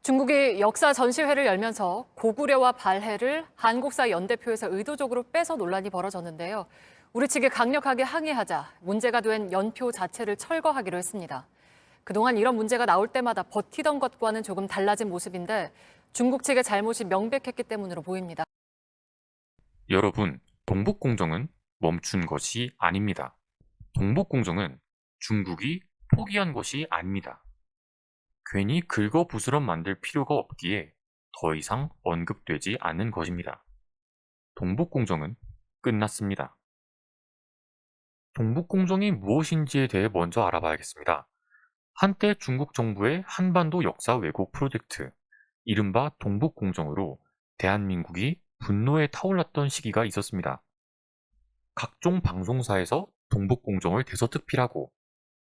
중국이 역사 전시회를 열면서 고구려와 발해를 한국사 연대표에서 의도적으로 빼서 논란이 벌어졌는데요. 우리 측이 강력하게 항의하자 문제가 된 연표 자체를 철거하기로 했습니다. 그동안 이런 문제가 나올 때마다 버티던 것과는 조금 달라진 모습인데 중국 측의 잘못이 명백했기 때문으로 보입니다. 여러분, 동북공정은 멈춘 것이 아닙니다. 동북공정은 중국이 포기한 것이 아닙니다. 괜히 긁어부스럼 만들 필요가 없기에 더 이상 언급되지 않는 것입니다. 동북공정은 끝났습니다. 동북공정이 무엇인지에 대해 먼저 알아봐야겠습니다. 한때 중국 정부의 한반도 역사 왜곡 프로젝트, 이른바 동북공정으로 대한민국이 분노에 타올랐던 시기가 있었습니다. 각종 방송사에서 동북공정을 대서특필하고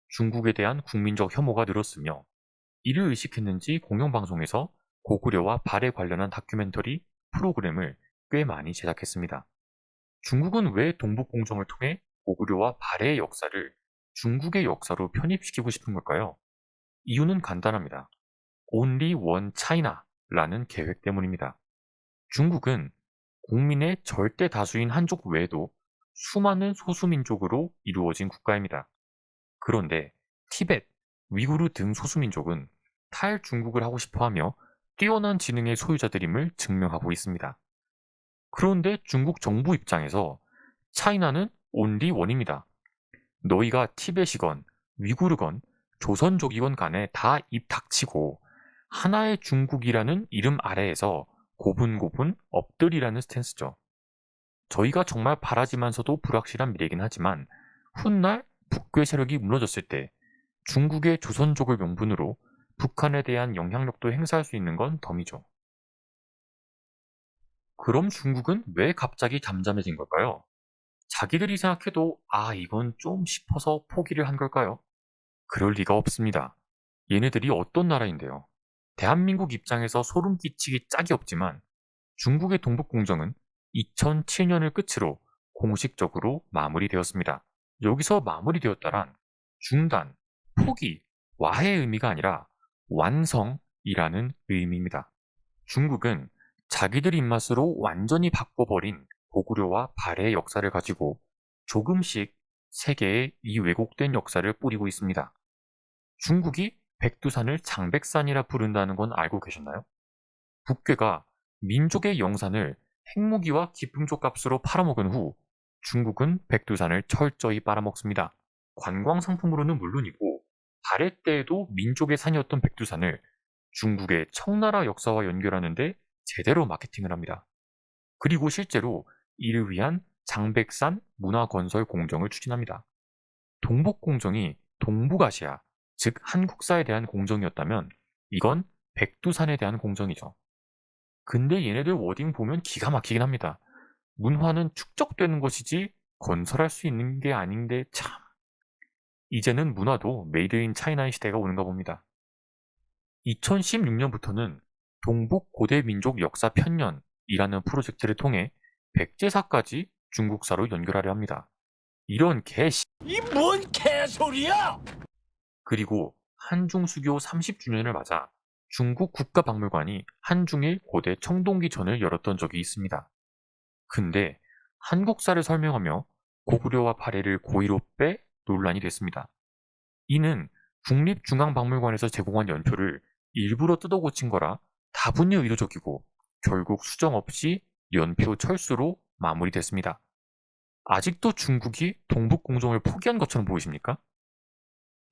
중국에 대한 국민적 혐오가 늘었으며 이를 의식했는지 공영방송에서 고구려와 발에 관련한 다큐멘터리 프로그램을 꽤 많이 제작했습니다. 중국은 왜 동북공정을 통해 고구려와 발해의 역사를 중국의 역사로 편입시키고 싶은 걸까요? 이유는 간단합니다. Only One China라는 계획 때문입니다. 중국은 국민의 절대 다수인 한족 외에도 수많은 소수민족으로 이루어진 국가입니다. 그런데 티벳, 위구르 등 소수민족은 탈중국을 하고 싶어하며 뛰어난 지능의 소유자들임을 증명하고 있습니다. 그런데 중국 정부 입장에서 차이나는 온리 원입니다. 너희가 티벳이건 위구르건 조선족이건 간에 다 입 닥치고 하나의 중국이라는 이름 아래에서 고분고분 엎드리라는 스탠스죠. 저희가 정말 바라지만서도 불확실한 미래이긴 하지만 훗날 북괴 세력이 무너졌을 때 중국의 조선족을 명분으로 북한에 대한 영향력도 행사할 수 있는 건 덤이죠. 그럼 중국은 왜 갑자기 잠잠해진 걸까요? 자기들이 생각해도 이건 좀 싶어서 포기를 한 걸까요? 그럴 리가 없습니다. 얘네들이 어떤 나라인데요? 대한민국 입장에서 소름 끼치기 짝이 없지만 중국의 동북공정은 2007년을 끝으로 공식적으로 마무리되었습니다. 여기서 마무리되었다란 중단, 포기, 와해의 의미가 아니라 완성이라는 의미입니다. 중국은 자기들 입맛으로 완전히 바꿔버린 고구려와 발해의 역사를 가지고 조금씩 세계에 이 왜곡된 역사를 뿌리고 있습니다. 중국이 백두산을 장백산이라 부른다는 건 알고 계셨나요? 북괴가 민족의 영산을 핵무기와 기품조 값으로 팔아먹은 후 중국은 백두산을 철저히 빨아먹습니다. 관광 상품으로는 물론이고 발해 때에도 민족의 산이었던 백두산을 중국의 청나라 역사와 연결하는데 제대로 마케팅을 합니다. 그리고 실제로 이를 위한 장백산 문화건설 공정을 추진합니다. 동북공정이 동북아시아, 즉 한국사에 대한 공정이었다면 이건 백두산에 대한 공정이죠. 근데 얘네들 워딩 보면 기가 막히긴 합니다. 문화는 축적되는 것이지 건설할 수 있는 게 아닌데 참. 이제는 문화도 메이드 인 차이나의 시대가 오는가 봅니다. 2016년부터는 동북 고대 민족 역사 편년이라는 프로젝트를 통해 백제사까지 중국사로 연결하려 합니다. 이런 이 뭔 개소리야! 그리고 한중 수교 30주년을 맞아 중국 국가박물관이 한중일 고대 청동기전을 열었던 적이 있습니다. 근데 한국사를 설명하며 고구려와 발해를 고의로 빼 논란이 됐습니다. 이는 국립중앙박물관에서 제공한 연표를 일부러 뜯어 고친 거라 다분히 의도적이고 결국 수정 없이 연표 철수로 마무리됐습니다. 아직도 중국이 동북공정을 포기한 것처럼 보이십니까?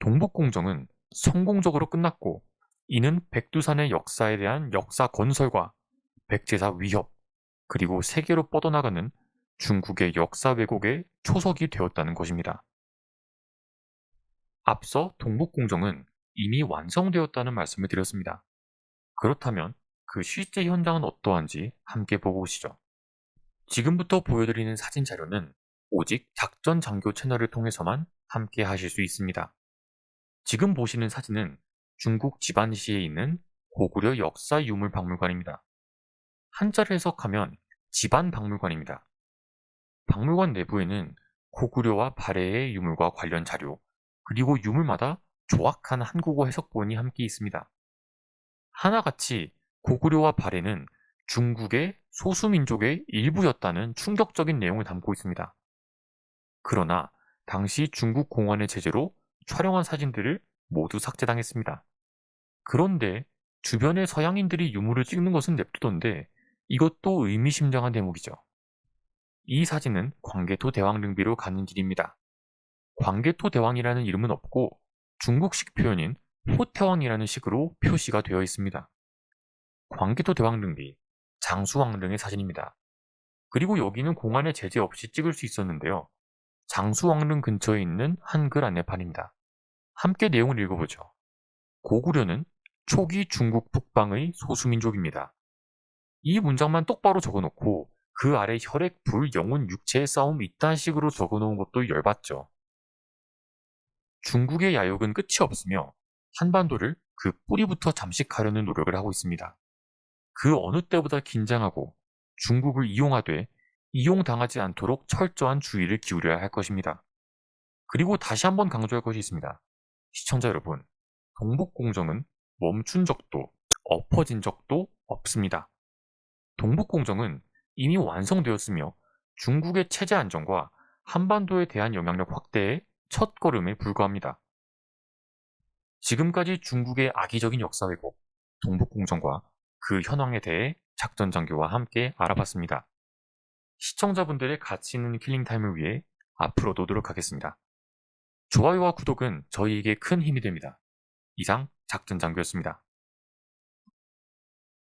동북공정은 성공적으로 끝났고 이는 백두산의 역사에 대한 역사 건설과 백제사 위협, 그리고 세계로 뻗어나가는 중국의 역사 왜곡의 초석이 되었다는 것입니다. 앞서 동북공정은 이미 완성되었다는 말씀을 드렸습니다. 그렇다면 그 실제 현장은 어떠한지 함께 보고 오시죠. 지금부터 보여드리는 사진 자료는 오직 작전 장교 채널을 통해서만 함께 하실 수 있습니다. 지금 보시는 사진은 중국 지반시에 있는 고구려 역사유물박물관입니다. 한자를 해석하면 지반박물관입니다. 박물관 내부에는 고구려와 발해의 유물과 관련 자료, 그리고 유물마다 조악한 한국어 해석본이 함께 있습니다. 하나같이 고구려와 발해는 중국의 소수민족의 일부였다는 충격적인 내용을 담고 있습니다. 그러나 당시 중국 공안의 제재로 촬영한 사진들을 모두 삭제당했습니다. 그런데 주변의 서양인들이 유물을 찍는 것은 냅두던데 이것도 의미심장한 대목이죠. 이 사진은 광개토 대왕릉비로 가는 길입니다. 광개토 대왕이라는 이름은 없고 중국식 표현인 호태왕이라는 식으로 표시가 되어 있습니다. 광개토 대왕릉비, 장수왕릉의 사진입니다. 그리고 여기는 공안의 제재 없이 찍을 수 있었는데요. 장수왕릉 근처에 있는 한글 안내판입니다. 함께 내용을 읽어보죠. 고구려는 초기 중국 북방의 소수민족입니다. 이 문장만 똑바로 적어놓고 그 아래 혈액, 불, 영혼, 육체의 싸움 이딴 식으로 적어놓은 것도 열받죠. 중국의 야욕은 끝이 없으며 한반도를 그 뿌리부터 잠식하려는 노력을 하고 있습니다. 그 어느 때보다 긴장하고 중국을 이용하되 이용당하지 않도록 철저한 주의를 기울여야 할 것입니다. 그리고 다시 한번 강조할 것이 있습니다. 시청자 여러분, 동북공정은 멈춘 적도, 엎어진 적도 없습니다. 동북공정은 이미 완성되었으며 중국의 체제 안정과 한반도에 대한 영향력 확대의 첫 걸음에 불과합니다. 지금까지 중국의 악의적인 역사 왜곡, 동북공정과 그 현황에 대해 작전 장교와 함께 알아봤습니다. 시청자분들의 가치 있는 킬링타임을 위해 앞으로도 노력하겠습니다. 좋아요와 구독은 저희에게 큰 힘이 됩니다. 이상 작전 장교였습니다.